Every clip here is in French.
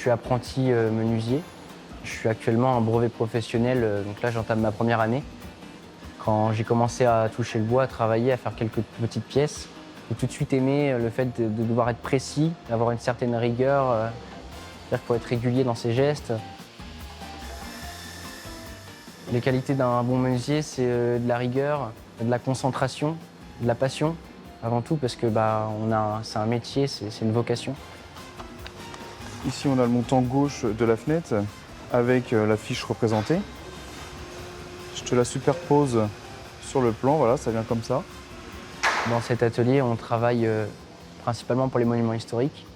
suis apprenti menuisier. Je suis actuellement un brevet professionnel, donc là j'entame ma première année. Quand j'ai commencé à toucher le bois, à travailler, à faire quelques petites pièces, j'ai tout de suite aimé le fait de devoir être précis, d'avoir une certaine rigueur, c'est-à-dire qu'il faut être régulier dans ses gestes. Les qualités d'un bon menuisier, c'est de la rigueur, de la concentration, de la passion, avant tout, parce que c'est un métier, c'est une vocation. Ici, on a le montant gauche de la fenêtre avec la fiche représentée. Je te la superpose sur le plan, voilà, ça vient comme ça. Dans cet atelier, on travaille principalement pour les monuments historiques.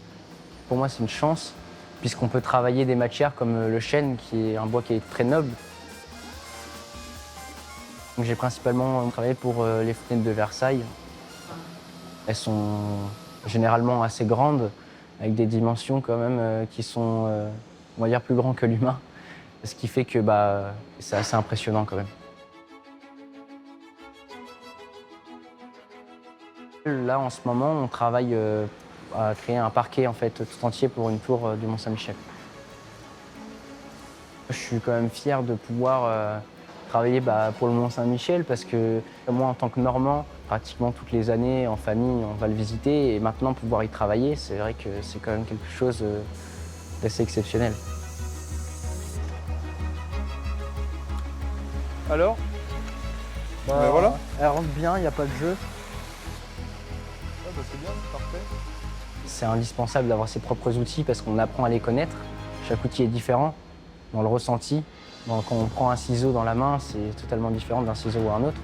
Pour moi, c'est une chance, puisqu'on peut travailler des matières comme le chêne, qui est un bois qui est très noble. J'ai principalement travaillé pour les fenêtres de Versailles. Elles sont généralement assez grandes, avec des dimensions quand même qui sont, on va dire, plus grands que l'humain. Ce qui fait que c'est assez impressionnant quand même. Là, en ce moment, on travaille à créer un parquet en fait, tout entier pour une tour du Mont-Saint-Michel. Je suis quand même fier de pouvoir travailler pour le Mont-Saint-Michel parce que moi, en tant que Normand, pratiquement toutes les années, en famille, on va le visiter. Et maintenant, pouvoir y travailler, c'est vrai que c'est quand même quelque chose d'assez exceptionnel. Alors voilà. Elle rentre bien, il n'y a pas de jeu. C'est bien, c'est parfait. C'est indispensable d'avoir ses propres outils parce qu'on apprend à les connaître. Chaque outil est différent dans le ressenti. Quand on prend un ciseau dans la main, c'est totalement différent d'un ciseau ou un autre.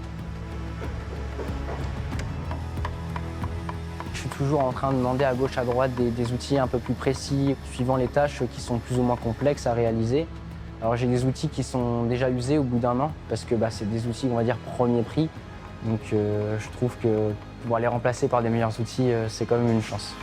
Je suis toujours en train de demander à gauche, à droite des outils un peu plus précis, suivant les tâches qui sont plus ou moins complexes à réaliser. Alors j'ai des outils qui sont déjà usés au bout d'un an, parce que c'est des outils, on va dire, premier prix. Donc je trouve que pouvoir les remplacer par des meilleurs outils, c'est quand même une chance.